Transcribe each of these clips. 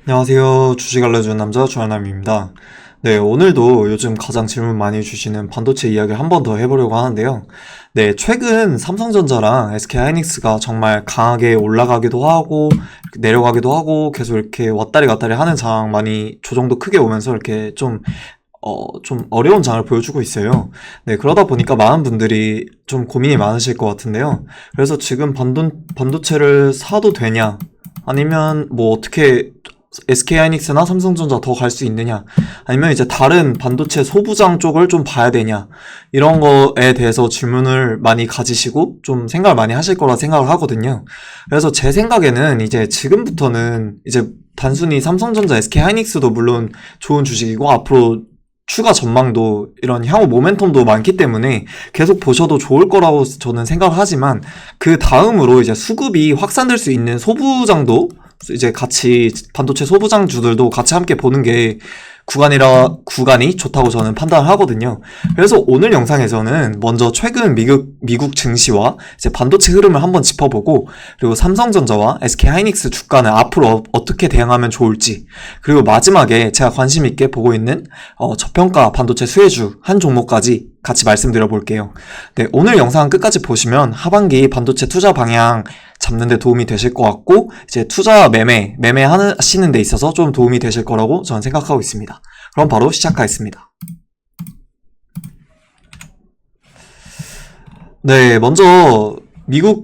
안녕하세요. 주식 알려주는 남자 주한남입니다. 네, 오늘도 요즘 가장 질문 많이 주시는 반도체 이야기 한 번 더 해보려고 하는데요. 네, 최근 삼성전자랑 SK하이닉스가 정말 강하게 올라가기도 하고 내려가기도 하고 계속 이렇게 왔다리 갔다리 하는 장 많이 조정도 크게 오면서 이렇게 좀 어려운 장을 보여주고 있어요. 네, 그러다 보니까 많은 분들이 좀 고민이 많으실 것 같은데요. 그래서 지금 반도체를 사도 되냐? 아니면 뭐 어떻게 SK하이닉스나 삼성전자 더 갈 수 있느냐? 아니면 이제 다른 반도체 소부장 쪽을 좀 봐야 되냐? 이런 거에 대해서 질문을 많이 가지시고 좀 생각을 많이 하실 거라 생각을 하거든요. 그래서 제 생각에는 이제 지금부터는 이제 단순히 삼성전자, SK하이닉스도 물론 좋은 주식이고 앞으로 추가 전망도 이런 향후 모멘텀도 많기 때문에 계속 보셔도 좋을 거라고 저는 생각을 하지만 그 다음으로 이제 수급이 확산될 수 있는 소부장도 이제 같이 반도체 소부장주들도 같이 함께 보는 게 구간이 좋다고 저는 판단을 하거든요. 그래서 오늘 영상에서는 먼저 최근 미국 증시와 이제 반도체 흐름을 한번 짚어보고, 그리고 삼성전자와 SK하이닉스 주가는 앞으로 어떻게 대응하면 좋을지, 그리고 마지막에 제가 관심 있게 보고 있는 저평가 반도체 수혜주 한 종목까지 같이 말씀드려 볼게요. 네, 오늘 영상 끝까지 보시면 하반기 반도체 투자 방향 잡는 데 도움이 되실 것 같고, 이제 투자 매매하시는 데 있어서 좀 도움이 되실 거라고 저는 생각하고 있습니다. 그럼 바로 시작하겠습니다. 네, 먼저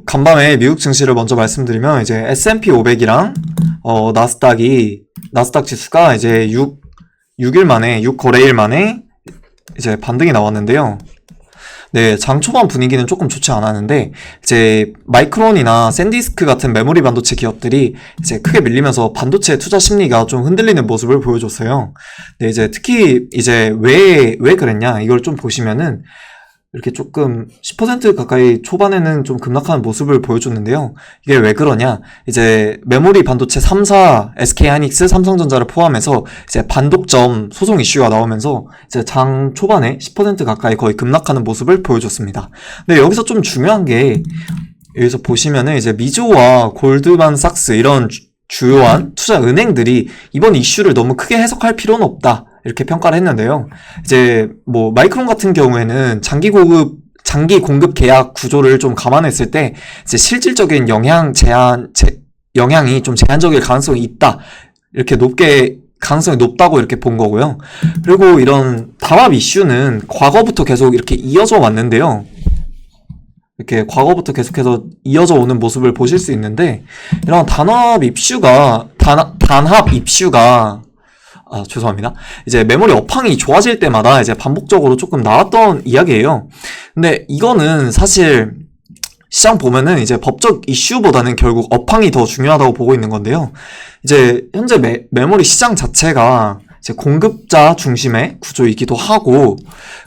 간밤에 미국 증시를 먼저 말씀드리면 이제 S&P 500이랑 나스닥 지수가 이제 6 거래일 만에 이제 반등이 나왔는데요. 네, 장 초반 분위기는 조금 좋지 않았는데 이제 마이크론이나 샌디스크 같은 메모리 반도체 기업들이 이제 크게 밀리면서 반도체 투자 심리가 좀 흔들리는 모습을 보여줬어요. 네, 이제 특히 이제 왜 그랬냐 이걸 좀 보시면은 이렇게 조금 10% 가까이 초반에는 좀 급락하는 모습을 보여줬는데요. 이게 왜 그러냐? 이제 메모리 반도체 3사, SK하이닉스, 삼성전자를 포함해서 이제 반독점 소송 이슈가 나오면서 이제 장 초반에 10% 가까이 거의 급락하는 모습을 보여줬습니다. 근데 여기서 좀 중요한 게 여기서 보시면은 이제 미조와 골드만삭스 이런 주요한 투자 은행들이 이번 이슈를 너무 크게 해석할 필요는 없다. 이렇게 평가를 했는데요. 이제 뭐 마이크론 같은 경우에는 장기 공급 계약 구조를 좀 감안했을 때 이제 실질적인 영향이 좀 제한적일 가능성이 있다. 이렇게 가능성이 높다고 이렇게 본 거고요. 그리고 이런 담합 이슈는 과거부터 계속 이렇게 이어져 왔는데요. 이렇게 과거부터 계속해서 이어져 오는 모습을 보실 수 있는데, 이런 단합 입슈가 죄송합니다. 이제 메모리 업황이 좋아질 때마다 이제 반복적으로 조금 나왔던 이야기예요. 근데 이거는 사실 시장 보면은 이제 법적 이슈보다는 결국 업황이 더 중요하다고 보고 있는 건데요. 이제 현재 메모리 시장 자체가 이제 공급자 중심의 구조이기도 하고,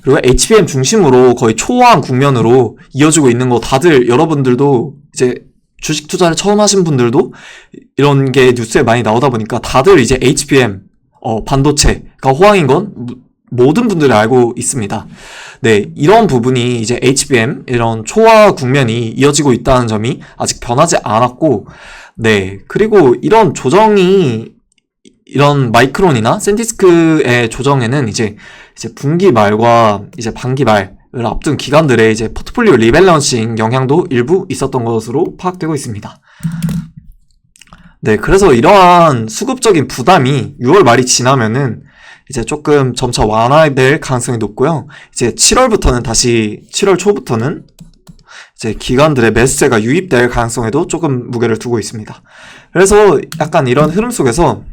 그리고 HBM 중심으로 거의 초호황 국면으로 이어지고 있는 거 다들 여러분들도 이제 주식 투자를 처음 하신 분들도 이런 게 뉴스에 많이 나오다 보니까 다들 이제 HBM 반도체가 호황인 건 모든 분들이 알고 있습니다. 네, 이런 부분이 이제 HBM 이런 초화 국면이 이어지고 있다는 점이 아직 변하지 않았고, 네, 그리고 이런 마이크론이나 샌디스크의 조정에는 이제 분기 말과 이제 반기 말을 앞둔 기관들의 이제 포트폴리오 리밸런싱 영향도 일부 있었던 것으로 파악되고 있습니다. 네, 그래서 이러한 수급적인 부담이 6월 말이 지나면은 이제 조금 점차 완화될 가능성이 높고요. 이제 7월 초부터는 이제 기관들의 매수세가 유입될 가능성에도 조금 무게를 두고 있습니다. 그래서 약간 이런 흐름 속에서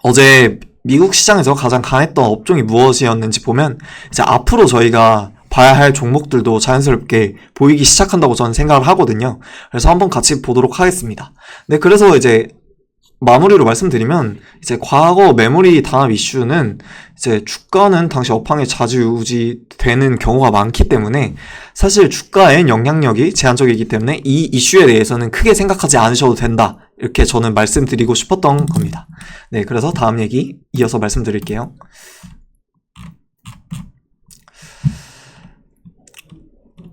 어제 미국 시장에서 가장 강했던 업종이 무엇이었는지 보면 이제 앞으로 저희가 봐야 할 종목들도 자연스럽게 보이기 시작한다고 저는 생각을 하거든요. 그래서 한번 같이 보도록 하겠습니다. 네, 그래서 이제 마무리로 말씀드리면 이제 과거 메모리 단합 이슈는 이제 주가는 당시 업황에 좌지우지 되는 경우가 많기 때문에 사실 주가엔 영향력이 제한적이기 때문에 이 이슈에 대해서는 크게 생각하지 않으셔도 된다. 이렇게 저는 말씀드리고 싶었던 겁니다. 네, 그래서 다음 얘기 이어서 말씀드릴게요.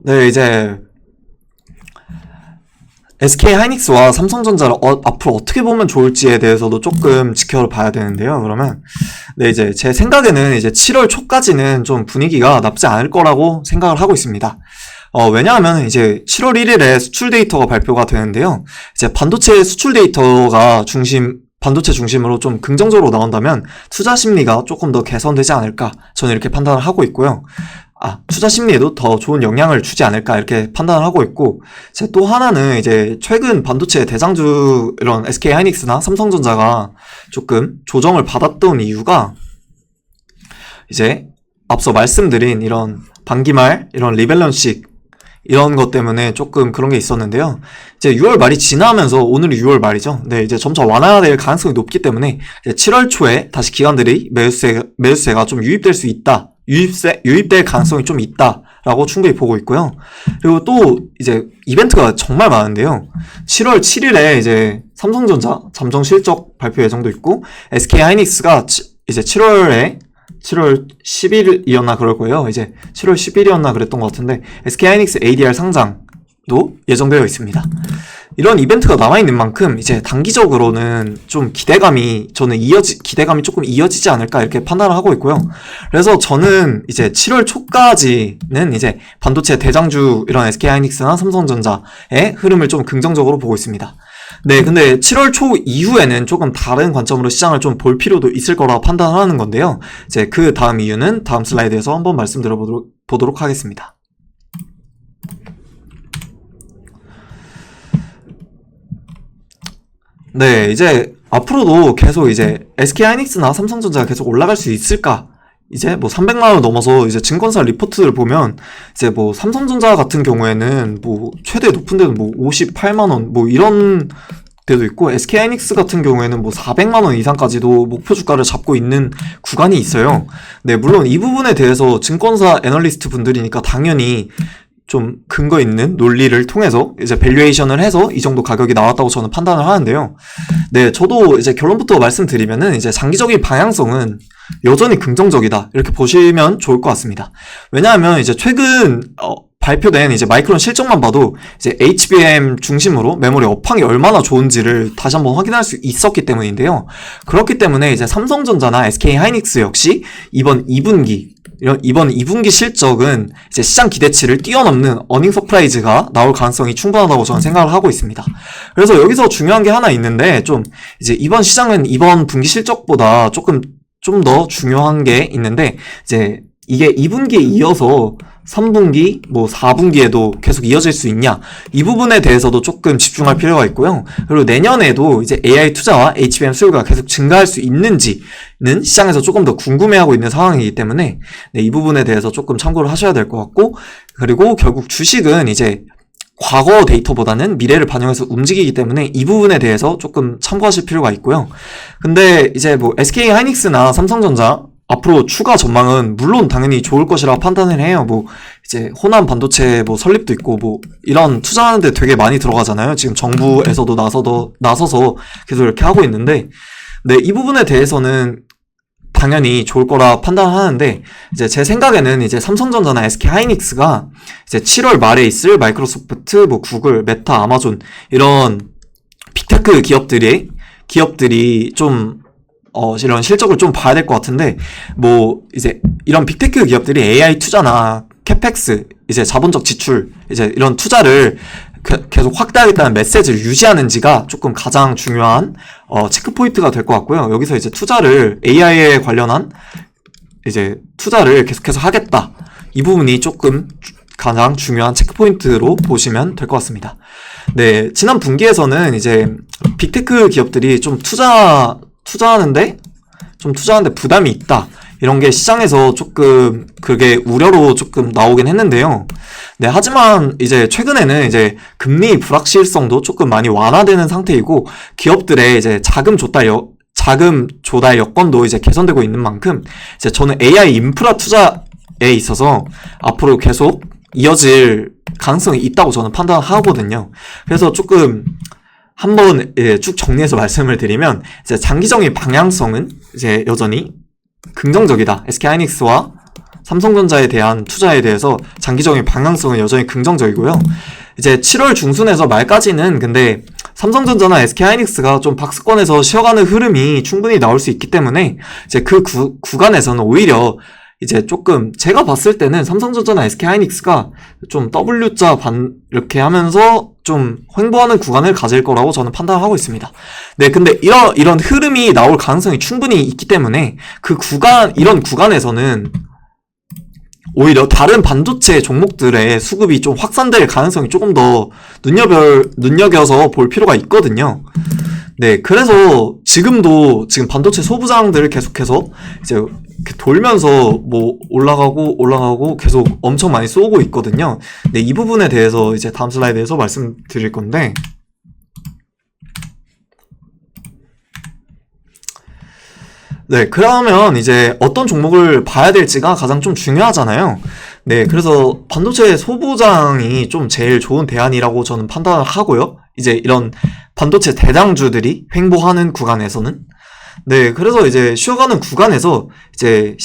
네, 이제 SK 하이닉스와 삼성전자를 앞으로 어떻게 보면 좋을지에 대해서도 조금 지켜봐야 되는데요. 그러면 네, 이제 제 생각에는 이제 7월 초까지는 좀 분위기가 나쁘지 않을 거라고 생각을 하고 있습니다. 왜냐하면 이제 7월 1일에 수출 데이터가 발표가 되는데요. 이제 반도체 수출 데이터가 반도체 중심으로 좀 긍정적으로 나온다면 투자 심리가 조금 더 개선되지 않을까, 저는 이렇게 판단을 하고 있고요. 투자 심리에도 더 좋은 영향을 주지 않을까, 이렇게 판단을 하고 있고, 이제 또 하나는 이제 최근 반도체 대장주 이런 SK 하이닉스나 삼성전자가 조금 조정을 받았던 이유가 이제 앞서 말씀드린 이런 반기말, 이런 리밸런싱, 이런 것 때문에 조금 그런 게 있었는데요. 이제 6월 말이 지나면서, 오늘이 6월 말이죠. 네, 이제 점차 완화될 가능성이 높기 때문에 이제 7월 초에 다시 기관들이 매수세가 좀 유입될 수 있다. 유입될 가능성이 좀 있다라고 충분히 보고 있고요. 그리고 또 이제 이벤트가 정말 많은데요. 7월 7일에 이제 삼성전자 잠정 실적 발표 예정도 있고, SK 하이닉스가 이제 7월 10일이었나 그럴 거예요. 이제 7월 10일이었나 그랬던 것 같은데, SK 하이닉스 ADR 상장도 예정되어 있습니다. 이런 이벤트가 남아있는 만큼 이제 단기적으로는 좀 기대감이 조금 이어지지 않을까, 이렇게 판단을 하고 있고요. 그래서 저는 이제 7월 초까지는 이제 반도체 대장주 이런 SK 하이닉스나 삼성전자의 흐름을 좀 긍정적으로 보고 있습니다. 네, 근데 7월 초 이후에는 조금 다른 관점으로 시장을 좀 볼 필요도 있을 거라고 판단하는 건데요. 이제 그 다음 이유는 다음 슬라이드에서 한번 말씀드려보도록 하겠습니다. 네, 이제 앞으로도 계속 이제 SK 하이닉스나 삼성전자가 계속 올라갈 수 있을까? 이제 뭐 300만 원 넘어서 이제 증권사 리포트를 보면 이제 뭐 삼성전자 같은 경우에는 뭐 최대 높은 데는 뭐 58만 원 뭐 이런 데도 있고, SK 하이닉스 같은 경우에는 뭐 400만 원 이상까지도 목표 주가를 잡고 있는 구간이 있어요. 네, 물론 이 부분에 대해서 증권사 애널리스트 분들이니까 당연히 좀 근거 있는 논리를 통해서 이제 밸류에이션을 해서 이 정도 가격이 나왔다고 저는 판단을 하는데요. 네, 저도 이제 결론부터 말씀드리면은 이제 장기적인 방향성은 여전히 긍정적이다, 이렇게 보시면 좋을 것 같습니다. 왜냐하면 이제 최근 발표된 이제 마이크론 실적만 봐도 이제 HBM 중심으로 메모리 업황이 얼마나 좋은지를 다시 한번 확인할 수 있었기 때문인데요. 그렇기 때문에 이제 삼성전자나 SK 하이닉스 역시 이번 2분기 실적은 이제 시장 기대치를 뛰어넘는 어닝 서프라이즈가 나올 가능성이 충분하다고 저는 생각을 하고 있습니다. 그래서 여기서 중요한 게 하나 있는데, 좀 이제 이번 시장은 이번 분기 실적보다 좀 더 중요한 게 있는데, 이제 이게 2분기에 이어서 3분기, 뭐 4분기에도 계속 이어질 수 있냐, 이 부분에 대해서도 조금 집중할 필요가 있고요. 그리고 내년에도 이제 AI 투자와 HBM 수요가 계속 증가할 수 있는지는 시장에서 조금 더 궁금해하고 있는 상황이기 때문에 네, 이 부분에 대해서 조금 참고를 하셔야 될 것 같고, 그리고 결국 주식은 이제 과거 데이터보다는 미래를 반영해서 움직이기 때문에 이 부분에 대해서 조금 참고하실 필요가 있고요. 근데 이제 뭐 SK 하이닉스나 삼성전자 앞으로 추가 전망은 물론 당연히 좋을 것이라 판단을 해요. 뭐 이제 호남 반도체 뭐 설립도 있고 뭐 이런 투자하는데 되게 많이 들어가잖아요. 지금 정부에서도 나서서 계속 이렇게 하고 있는데, 네, 이 부분에 대해서는 당연히 좋을 거라 판단하는데, 이제 제 생각에는 이제 삼성전자나 SK 하이닉스가 이제 7월 말에 있을 마이크로소프트, 뭐 구글, 메타, 아마존 이런 빅테크 기업들이 좀 이런 실적을 좀 봐야 될 것 같은데, 뭐 이제 이런 빅테크 기업들이 AI 투자나 캐펙스, 이제 자본적 지출, 이제 이런 투자를 계속 확대하겠다는 메시지를 유지하는지가 조금 가장 중요한 체크 포인트가 될 것 같고요. 여기서 이제 투자를 AI에 관련한 이제 투자를 계속해서 하겠다, 이 부분이 조금 가장 중요한 체크 포인트로 보시면 될 것 같습니다. 네, 지난 분기에서는 이제 빅테크 기업들이 좀 투자하는데 부담이 있다, 이런 게 시장에서 조금 그게 우려로 조금 나오긴 했는데요. 네, 하지만 이제 최근에는 이제 금리 불확실성도 조금 많이 완화되는 상태이고, 기업들의 이제 자금 조달 여건도 이제 개선되고 있는 만큼 이제 저는 AI 인프라 투자에 있어서 앞으로 계속 이어질 가능성이 있다고 저는 판단하거든요. 그래서 조금 한번 쭉 정리해서 말씀을 드리면, 이제 장기적인 방향성은 이제 여전히 긍정적이다. SK 하이닉스와 삼성전자에 대한 투자에 대해서 장기적인 방향성은 여전히 긍정적이고요. 이제 7월 중순에서 말까지는 근데 삼성전자나 SK하이닉스가 좀 박스권에서 쉬어가는 흐름이 충분히 나올 수 있기 때문에 이제 그 구간에서는 오히려 이제 조금 제가 봤을 때는 삼성전자나 SK하이닉스가 좀 W자 반 이렇게 하면서 좀 횡보하는 구간을 가질 거라고 저는 판단을 하고 있습니다. 네, 근데 이런 흐름이 나올 가능성이 충분히 있기 때문에 이런 구간에서는 오히려 다른 반도체 종목들의 수급이 좀 확산될 가능성이 조금 더 눈여겨서 볼 필요가 있거든요. 네, 그래서 지금 반도체 소부장들을 계속해서 이제 이렇게 돌면서 뭐 올라가고 계속 엄청 많이 쏘고 있거든요. 네, 이 부분에 대해서 이제 다음 슬라이드에서 말씀드릴 건데, 네, 그러면 이제 어떤 종목을 봐야 될지가 가장 좀 중요하잖아요. 네, 그래서 반도체 소부장이 좀 제일 좋은 대안이라고 저는 판단을 하고요. 이제 이런 반도체 대장주들이 횡보하는 구간에서는. 네, 그래서 이제 쉬어가는 구간에서 이제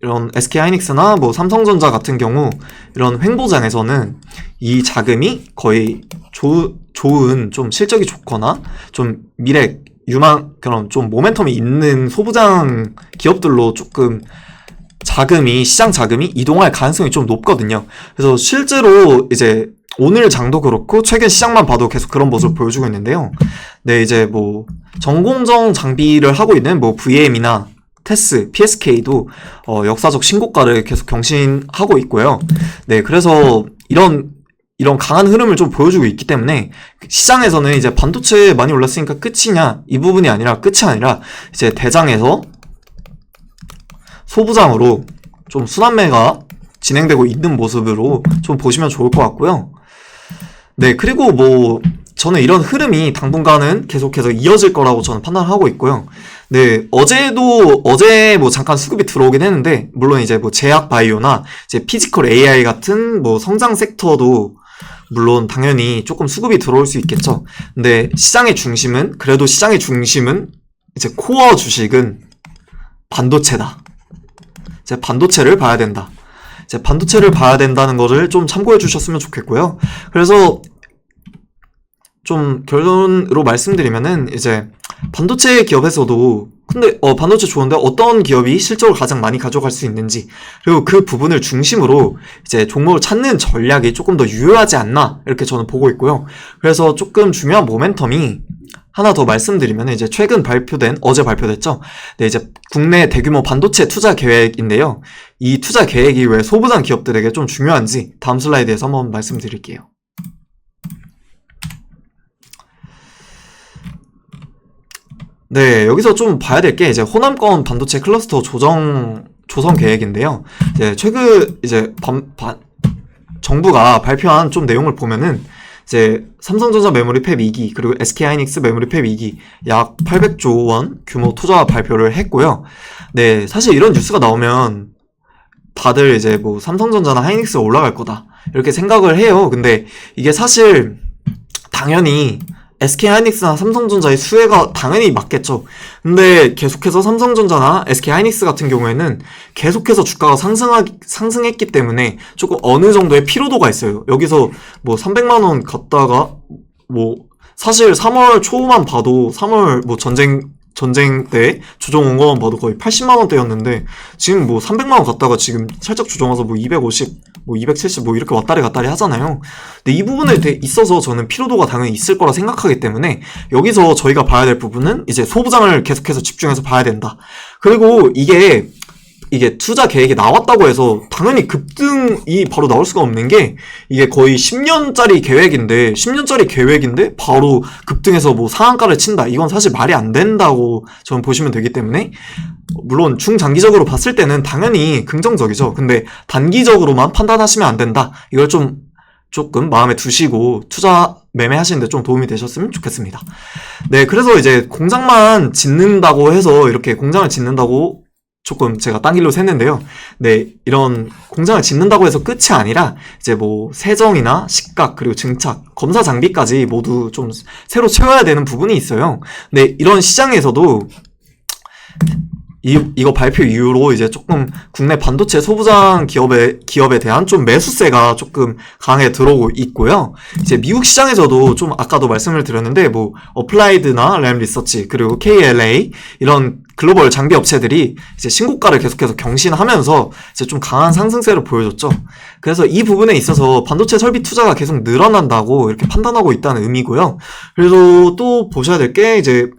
이런 SK하이닉스나 뭐 삼성전자 같은 경우 이런 횡보장에서는 이 자금이 거의 좋은 좀 실적이 좋거나 좀 그런 좀 모멘텀이 있는 소부장 기업들로 조금 시장 자금이 이동할 가능성이 좀 높거든요. 그래서 실제로 이제 오늘 장도 그렇고 최근 시장만 봐도 계속 그런 모습을 보여주고 있는데요. 네, 이제 뭐 전공정 장비를 하고 있는 뭐 VM이나 테스, PSK도 역사적 신고가를 계속 경신하고 있고요. 네, 그래서 이런 강한 흐름을 좀 보여주고 있기 때문에 시장에서는 이제 반도체 많이 올랐으니까 끝이냐 이 부분이 아니라 끝이 아니라 이제 대장에서 소부장으로 좀 순환매가 진행되고 있는 모습으로 좀 보시면 좋을 것 같고요. 네, 그리고 뭐 저는 이런 흐름이 당분간은 계속해서 이어질 거라고 저는 판단하고 있고요. 네, 어제 뭐 잠깐 수급이 들어오긴 했는데 물론 이제 뭐 제약 바이오나 이제 피지컬 AI 같은 뭐 성장 섹터도 물론 당연히 조금 수급이 들어올 수 있겠죠. 근데 시장의 중심은 이제 코어 주식은 반도체다. 이제 반도체를 봐야 된다. 이제 반도체를 봐야 된다는 거를 좀 참고해 주셨으면 좋겠고요. 그래서 좀 결론으로 말씀드리면은 이제 반도체 기업에서도 근데 반도체 좋은데 어떤 기업이 실적을 가장 많이 가져갈 수 있는지 그리고 그 부분을 중심으로 이제 종목을 찾는 전략이 조금 더 유효하지 않나 이렇게 저는 보고 있고요. 그래서 조금 중요한 모멘텀이 하나 더 말씀드리면 이제 어제 발표됐죠. 네, 이제 국내 대규모 반도체 투자 계획인데요. 이 투자 계획이 왜 소부장 기업들에게 좀 중요한지 다음 슬라이드에서 한번 말씀드릴게요. 네, 여기서 좀 봐야 될 게 이제 호남권 반도체 클러스터 조성 계획인데요. 이제 정부가 발표한 좀 내용을 보면은 이제 삼성전자 메모리 팹 2기 그리고 SK하이닉스 메모리 팹 2기 약 800조 원 규모 투자 발표를 했고요. 네, 사실 이런 뉴스가 나오면 다들 이제 뭐 삼성전자나 하이닉스가 올라갈 거다 이렇게 생각을 해요. 근데 이게 사실 당연히 SK하이닉스나 삼성전자의 수혜가 당연히 맞겠죠. 근데 계속해서 삼성전자나 SK하이닉스 같은 경우에는 계속해서 주가가 상승했기 때문에 조금 어느 정도의 피로도가 있어요. 여기서 뭐 300만 원 갔다가 뭐 사실 3월 초만 봐도 3월 뭐 전쟁 때 조정 온 것만 봐도 거의 80만 원대였는데 지금 뭐 300만 원 갔다가 지금 살짝 조정와서 뭐 250, 뭐 270 뭐 이렇게 왔다리 갔다리 하잖아요. 근데 이 부분에 있어서 저는 피로도가 당연히 있을 거라 생각하기 때문에 여기서 저희가 봐야 될 부분은 이제 소부장을 계속해서 집중해서 봐야 된다. 그리고 이게 투자 계획이 나왔다고 해서 당연히 급등이 바로 나올 수가 없는 게 이게 거의 10년짜리 계획인데 바로 급등해서 뭐 상한가를 친다. 이건 사실 말이 안 된다고 저는 보시면 되기 때문에 물론 중장기적으로 봤을 때는 당연히 긍정적이죠. 근데 단기적으로만 판단하시면 안 된다. 이걸 조금 마음에 두시고 투자 매매하시는데 좀 도움이 되셨으면 좋겠습니다. 네, 그래서 이제 공장만 짓는다고 해서 이렇게 공장을 짓는다고 조금 제가 딴 길로 샜는데요. 네, 이런 공장을 짓는다고 해서 끝이 아니라 이제 뭐 세정이나 식각 그리고 증착, 검사 장비까지 모두 좀 새로 채워야 되는 부분이 있어요. 근데 이런 시장에서도 이거 발표 이후로 이제 조금 국내 반도체 소부장 기업에 대한 좀 매수세가 조금 강하게 들어오고 있고요. 이제 미국 시장에서도 좀 아까도 말씀을 드렸는데 뭐 어플라이드나 램 리서치 그리고 KLA 이런 글로벌 장비 업체들이 이제 신고가를 계속해서 경신하면서 이제 좀 강한 상승세를 보여줬죠. 그래서 이 부분에 있어서 반도체 설비 투자가 계속 늘어난다고 이렇게 판단하고 있다는 의미고요. 그래서 또 보셔야 될 게 이제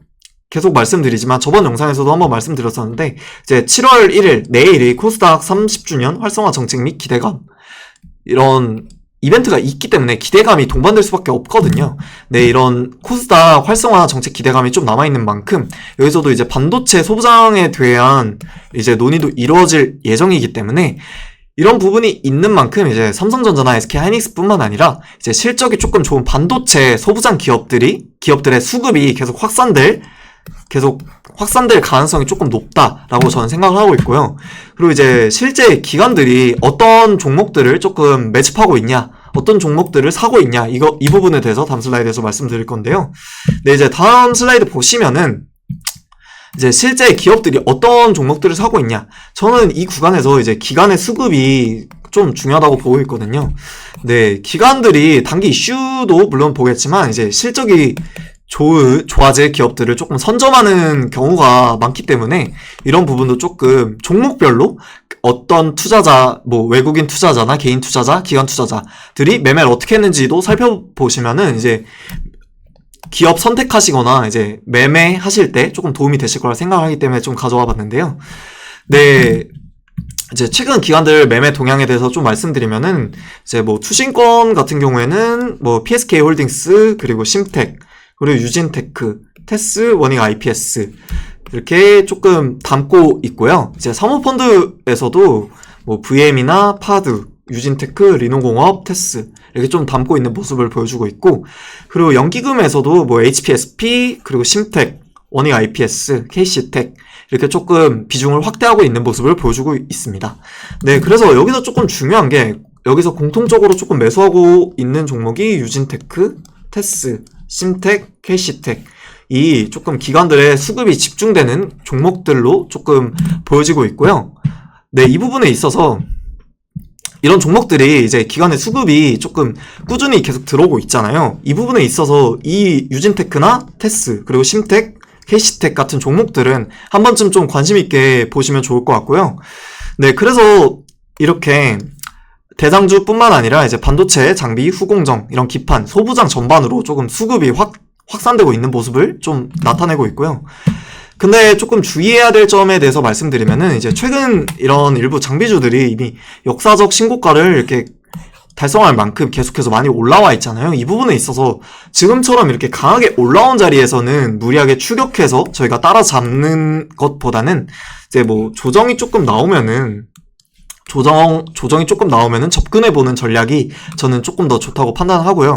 계속 말씀드리지만 저번 영상에서도 한번 말씀드렸었는데 이제 7월 1일 내일이 코스닥 30주년 활성화 정책 및 기대감 이런 이벤트가 있기 때문에 기대감이 동반될 수밖에 없거든요. 네, 이런 코스닥 활성화 정책 기대감이 좀 남아있는 만큼 여기서도 이제 반도체 소부장에 대한 이제 논의도 이루어질 예정이기 때문에 이런 부분이 있는 만큼 이제 삼성전자나 SK하이닉스뿐만 아니라 이제 실적이 조금 좋은 반도체 소부장 기업들의 수급이 계속 확산될 가능성이 조금 높다라고 저는 생각을 하고 있고요. 그리고 이제 실제 기관들이 어떤 종목들을 조금 매집하고 있냐, 어떤 종목들을 사고 있냐, 이 부분에 대해서 다음 슬라이드에서 말씀드릴 건데요. 네, 이제 다음 슬라이드 보시면은 이제 실제 기업들이 어떤 종목들을 사고 있냐. 저는 이 구간에서 이제 기관의 수급이 좀 중요하다고 보고 있거든요. 네, 기관들이 단기 이슈도 물론 보겠지만 이제 실적이 좋아질 기업들을 조금 선점하는 경우가 많기 때문에 이런 부분도 조금 종목별로 어떤 투자자, 뭐 외국인 투자자나 개인 투자자, 기관 투자자들이 매매를 어떻게 했는지도 살펴보시면은 이제 기업 선택하시거나 이제 매매하실 때 조금 도움이 되실 거라 생각하기 때문에 좀 가져와 봤는데요. 네. 이제 최근 기관들 매매 동향에 대해서 좀 말씀드리면은 이제 뭐 투신권 같은 경우에는 뭐 PSK 홀딩스 그리고 심텍 그리고 유진테크, 테스, 워닝 IPS 이렇게 조금 담고 있고요. 이제 사모펀드에서도 뭐 VM이나 파드, 유진테크, 리노공업, 테스 이렇게 좀 담고 있는 모습을 보여주고 있고 그리고 연기금에서도 뭐 HPSP 그리고 심텍, 워닝 IPS, KC텍 이렇게 조금 비중을 확대하고 있는 모습을 보여주고 있습니다. 네, 그래서 여기서 조금 중요한 게 여기서 공통적으로 조금 매수하고 있는 종목이 유진테크, 테스, 심텍, KC텍 이 조금 기관들의 수급이 집중되는 종목들로 조금 보여지고 있고요. 네, 이 부분에 있어서 이런 종목들이 이제 기관의 수급이 조금 꾸준히 계속 들어오고 있잖아요. 이 부분에 있어서 이 유진테크나 테스 그리고 심텍, KC텍 같은 종목들은 한 번쯤 좀 관심 있게 보시면 좋을 것 같고요. 네, 그래서 이렇게 대장주뿐만 아니라 이제 반도체, 장비, 후공정, 이런 기판, 소부장 전반으로 조금 수급이 확산되고 있는 모습을 좀 나타내고 있고요. 근데 조금 주의해야 될 점에 대해서 말씀드리면은 이제 최근 이런 일부 장비주들이 이미 역사적 신고가를 이렇게 달성할 만큼 계속해서 많이 올라와 있잖아요. 이 부분에 있어서 지금처럼 이렇게 강하게 올라온 자리에서는 무리하게 추격해서 저희가 따라잡는 것보다는 이제 뭐 조정이 조금 나오면은 접근해보는 전략이 저는 조금 더 좋다고 판단하고요.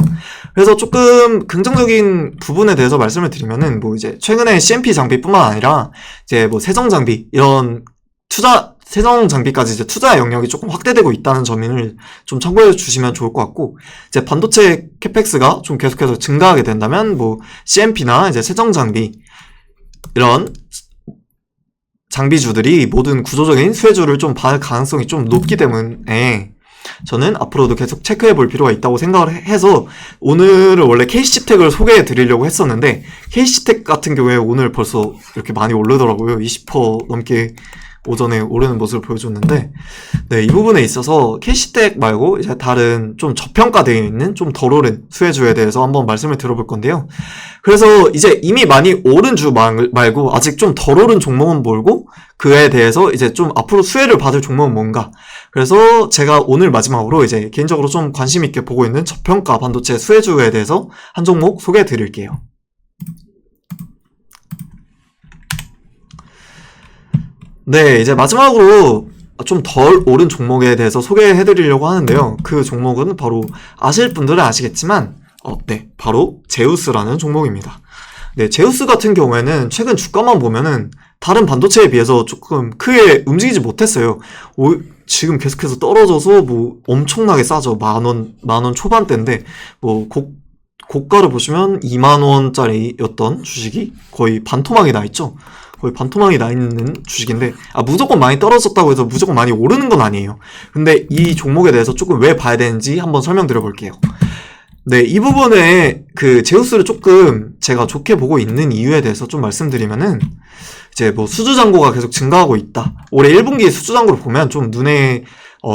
그래서 조금 긍정적인 부분에 대해서 말씀을 드리면은 뭐 이제 최근에 CMP 장비뿐만 아니라 이제 뭐 세정 장비 이런 세정 장비까지 이제 투자 영역이 조금 확대되고 있다는 점을 좀 참고해 주시면 좋을 것 같고 이제 반도체 캐펙스가 좀 계속해서 증가하게 된다면 뭐 CMP나 이제 세정 장비 이런 장비주들이 모든 구조적인 수혜주를 좀 받을 가능성이 좀 높기 때문에 저는 앞으로도 계속 체크해 볼 필요가 있다고 생각을 해서 오늘은 원래 KC텍을 소개해 드리려고 했었는데 KC텍 같은 경우에 오늘 벌써 이렇게 많이 오르더라고요. 20% 넘게 오전에 오르는 모습을 보여줬는데 네, 이 부분에 있어서 KC텍 말고 이제 다른 좀 저평가되어 있는 좀 덜 오른 수혜주에 대해서 한번 말씀을 들어볼 건데요. 그래서 이제 이미 많이 오른 주 말고 아직 좀 덜 오른 종목은 뭘고 그에 대해서 이제 좀 앞으로 수혜를 받을 종목은 뭔가 그래서 제가 오늘 마지막으로 이제 개인적으로 좀 관심 있게 보고 있는 저평가 반도체 수혜주에 대해서 한 종목 소개해 드릴게요. 네, 이제 마지막으로 좀 덜 오른 종목에 대해서 소개해 드리려고 하는데요. 그 종목은 바로 아실 분들은 아시겠지만 네, 바로 제우스라는 종목입니다. 네, 제우스 같은 경우에는 최근 주가만 보면은 다른 반도체에 비해서 조금 크게 움직이지 못했어요. 지금 계속해서 떨어져서 뭐 엄청나게 싸죠. 만 원 초반대인데 뭐 고가를 보시면 2만 원짜리였던 주식이 거의 반토막이 나 있죠. 거의 반토막이 나 있는 주식인데, 무조건 많이 떨어졌다고 해서 무조건 많이 오르는 건 아니에요. 근데 이 종목에 대해서 조금 왜 봐야 되는지 한번 설명드려 볼게요. 네, 이 부분에 그 제우스를 조금 제가 좋게 보고 있는 이유에 대해서 좀 말씀드리면은, 이제 뭐 수주 잔고가 계속 증가하고 있다. 올해 1분기 수주 잔고를 보면 좀 눈에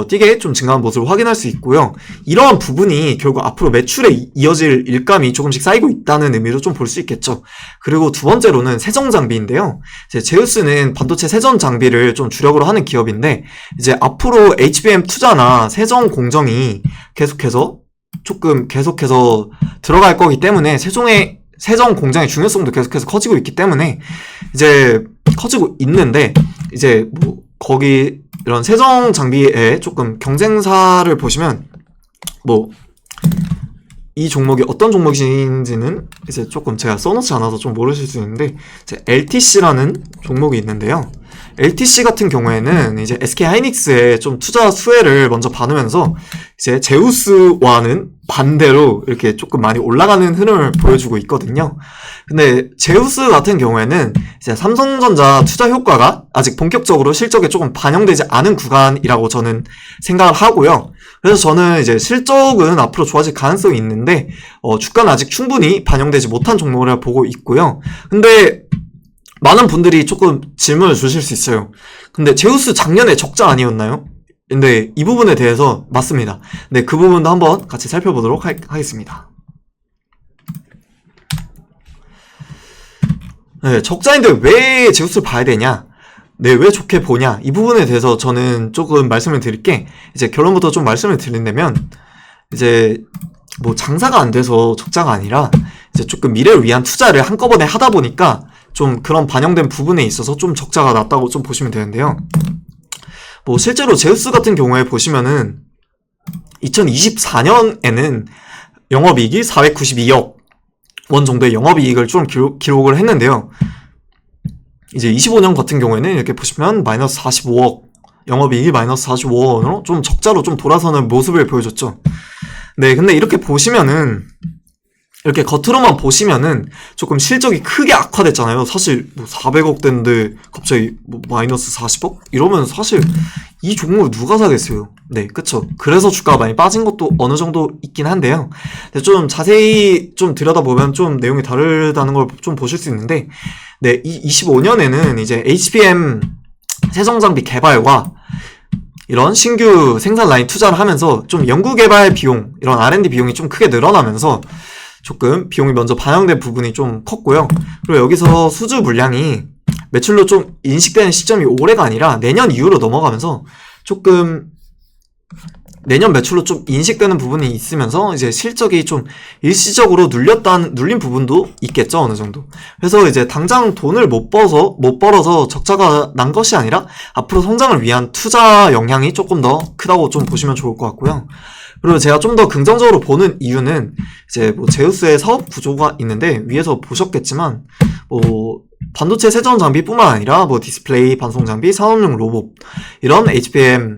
띄게 좀 증가한 모습을 확인할 수 있고요. 이러한 부분이 결국 앞으로 매출에 이어질 일감이 조금씩 쌓이고 있다는 의미로 좀 볼 수 있겠죠. 그리고 두 번째로는 세정 장비인데요. 이제 제우스는 반도체 세정 장비를 좀 주력으로 하는 기업인데, 이제 앞으로 HBM 투자나 세정 공정이 계속해서 들어갈 거기 때문에 세정 공장의 중요성도 계속해서 커지고 있기 때문에 이제 커지고 있는데, 이제 뭐 거기 이런 세정 장비에 조금 경쟁사를 보시면 뭐 이 종목이 어떤 종목인지는 이제 조금 제가 써놓지 않아서 좀 모르실 수 있는데, 이제 LTC라는 종목이 있는데요. LTC 같은 경우에는 이제 SK 하이닉스의 좀 투자 수혜를 먼저 받으면서 이제 제우스와는 반대로 이렇게 조금 많이 올라가는 흐름을 보여주고 있거든요. 근데 제우스 같은 경우에는 이제 삼성전자 투자 효과가 아직 본격적으로 실적에 조금 반영되지 않은 구간이라고 저는 생각을 하고요. 그래서 저는 이제 실적은 앞으로 좋아질 가능성이 있는데, 주가는 아직 충분히 반영되지 못한 종목을 보고 있고요. 근데 많은 분들이 조금 질문을 주실 수 있어요. 근데 제우스 작년에 적자 아니었나요? 근데 이 부분에 대해서 맞습니다. 네, 그 부분도 한번 같이 살펴보도록 하겠습니다. 네, 적자인데 왜 제우스를 봐야 되냐? 네, 왜 좋게 보냐? 이 부분에 대해서 저는 조금 말씀을 드릴게, 이제 결론부터 좀 말씀을 드린다면, 이제 뭐 장사가 안 돼서 적자가 아니라 이제 조금 미래를 위한 투자를 한꺼번에 하다 보니까 좀 그런 반영된 부분에 있어서 좀 적자가 났다고 좀 보시면 되는데요. 뭐 실제로 제우스 같은 경우에 보시면은 2024년에는 영업이익이 492억 원 정도의 영업이익을 좀 기록을 했는데요. 이제 25년 같은 경우에는 이렇게 보시면 마이너스 45억, 영업이익이 마이너스 45억 원으로 좀 적자로 좀 돌아서는 모습을 보여줬죠. 네, 근데 이렇게 보시면은, 이렇게 겉으로만 보시면은 조금 실적이 크게 악화됐잖아요. 사실 뭐 400억 됐는데 갑자기 뭐 마이너스 40억? 이러면 사실 이 종목을 누가 사겠어요? 네, 그쵸. 그래서 주가가 많이 빠진 것도 어느 정도 있긴 한데요. 근데 좀 자세히 좀 들여다보면 좀 내용이 다르다는 걸 좀 보실 수 있는데, 네, 이 25년에는 이제 HBM 세정장비 개발과 이런 신규 생산 라인 투자를 하면서 좀 연구개발 비용, 이런 R&D 비용이 좀 크게 늘어나면서 조금 비용이 먼저 반영된 부분이 좀 컸고요. 그리고 여기서 수주 물량이 매출로 좀 인식되는 시점이 올해가 아니라 내년 이후로 넘어가면서 조금 내년 매출로 좀 인식되는 부분이 있으면서 이제 실적이 좀 일시적으로 눌린 부분도 있겠죠, 어느 정도. 그래서 이제 당장 돈을 못 벌어서 적자가 난 것이 아니라 앞으로 성장을 위한 투자 영향이 조금 더 크다고 좀 보시면 좋을 것 같고요. 그리고 제가 좀 더 긍정적으로 보는 이유는 이제 뭐 제우스의 사업 구조가 있는데, 위에서 보셨겠지만 뭐 반도체 세정 장비뿐만 아니라 뭐 디스플레이, 반송 장비, 산업용 로봇, 이런 HBM에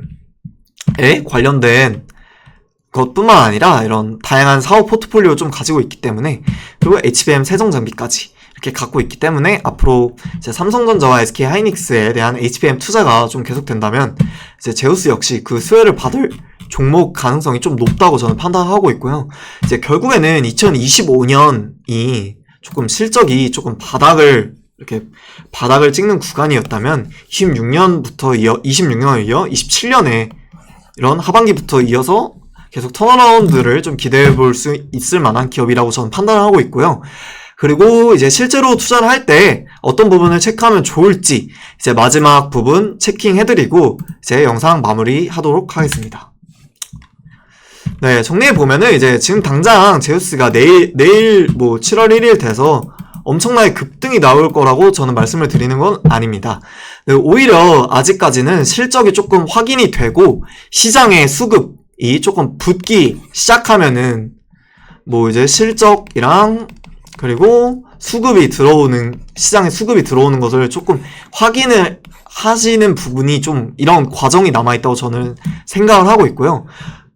관련된 것뿐만 아니라 이런 다양한 사업 포트폴리오 좀 가지고 있기 때문에, 그리고 HBM 세정 장비까지 이렇게 갖고 있기 때문에 앞으로 이제 삼성전자와 SK 하이닉스에 대한 HBM 투자가 좀 계속된다면 이제 제우스 역시 그 수혜를 받을 종목 가능성이 좀 높다고 저는 판단하고 있고요. 이제 결국에는 2025년이 조금 실적이 조금 바닥을 찍는 구간이었다면 26년을 이어 27년에 이런 하반기부터 이어서 계속 턴어라운드를 좀 기대해 볼 수 있을 만한 기업이라고 저는 판단을 하고 있고요. 그리고 이제 실제로 투자를 할 때 어떤 부분을 체크하면 좋을지 이제 마지막 부분 체킹해드리고 이제 영상 마무리하도록 하겠습니다. 네, 정리해보면은 이제 지금 당장 제우스가 내일 뭐 7월 1일 돼서 엄청나게 급등이 나올 거라고 저는 말씀을 드리는 건 아닙니다. 네, 오히려 아직까지는 실적이 조금 확인이 되고 시장의 수급이 조금 붙기 시작하면은 뭐 이제 실적이랑 그리고 시장의 수급이 들어오는 것을 조금 확인을 하시는 부분이 좀 이런 과정이 남아있다고 저는 생각을 하고 있고요.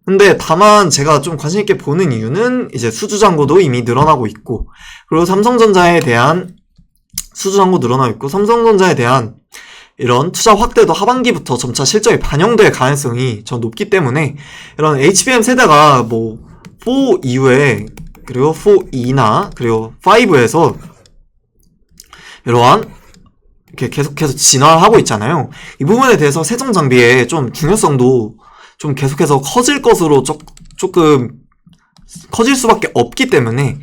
근데 다만 제가 좀 관심있게 보는 이유는 이제 수주 잔고도 이미 늘어나고 있고, 그리고 삼성전자에 대한 수주잔고 늘어나고 있고, 삼성전자에 대한 이런 투자 확대도 하반기부터 점차 실적에 반영될 가능성이 전 높기 때문에 이런 HBM 세대가 뭐 4 이후에 그리고 4E나 그리고 5에서 이러한 이렇게 계속해서 진화를 하고 있잖아요. 이 부분에 대해서 세정 장비의 좀 중요성도 좀 계속해서 커질 것으로 조금 커질 수밖에 없기 때문에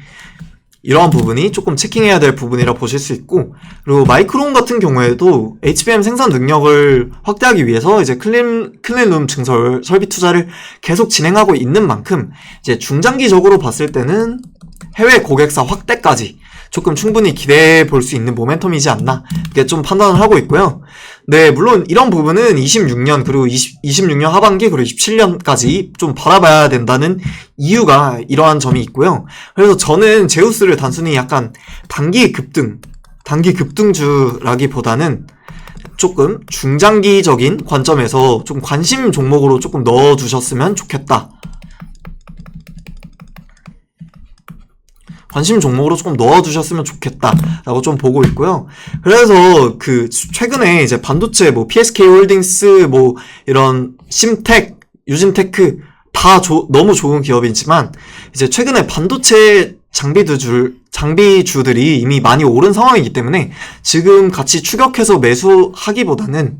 이러한 부분이 조금 체킹해야 될 부분이라 보실 수 있고, 그리고 마이크론 같은 경우에도 HBM 생산 능력을 확대하기 위해서 이제 클린룸 증설 설비 투자를 계속 진행하고 있는 만큼 이제 중장기적으로 봤을 때는 해외 고객사 확대까지 조금 충분히 기대해 볼 수 있는 모멘텀이지 않나, 이렇게 좀 판단을 하고 있고요. 네, 물론 이런 부분은 26년 그리고 26년 하반기 그리고 27년까지 좀 바라봐야 된다는 이유가 이러한 점이 있고요. 그래서 저는 제우스를 단순히 약간 단기 급등주라기보다는 조금 중장기적인 관점에서 좀 관심 종목으로 조금 넣어주셨으면 좋겠다. 관심 종목으로 조금 넣어주셨으면 좋겠다라고 좀 보고 있고요. 그래서 그 최근에 이제 반도체 뭐 PSK 홀딩스 뭐 이런 심텍, 유진테크 다 너무 좋은 기업이지만 이제 최근에 반도체 장비주들이 이미 많이 오른 상황이기 때문에 지금 같이 추격해서 매수하기보다는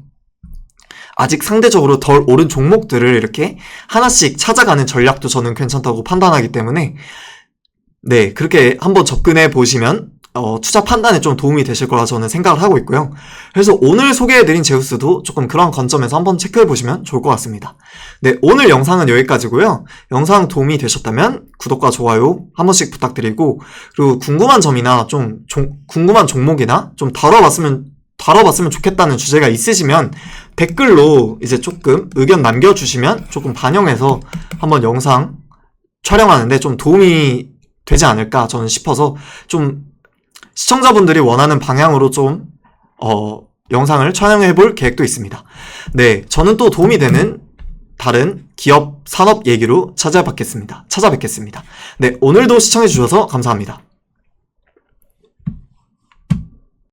아직 상대적으로 덜 오른 종목들을 이렇게 하나씩 찾아가는 전략도 저는 괜찮다고 판단하기 때문에 네, 그렇게 한번 접근해 보시면 투자 판단에 좀 도움이 되실 거라 저는 생각을 하고 있고요. 그래서 오늘 소개해드린 제우스도 조금 그런 관점에서 한번 체크해 보시면 좋을 것 같습니다. 네, 오늘 영상은 여기까지고요. 영상 도움이 되셨다면 구독과 좋아요 한 번씩 부탁드리고, 그리고 궁금한 점이나 좀 궁금한 종목이나 좀 다뤄봤으면 좋겠다는 주제가 있으시면 댓글로 이제 조금 의견 남겨주시면 조금 반영해서 한번 영상 촬영하는데 좀 도움이 되지 않을까 저는 싶어서 좀 시청자분들이 원하는 방향으로 좀 영상을 촬영해 볼 계획도 있습니다. 네, 저는 또 도움이 되는 다른 기업 산업 얘기로 찾아뵙겠습니다. 네, 오늘도 시청해 주셔서 감사합니다.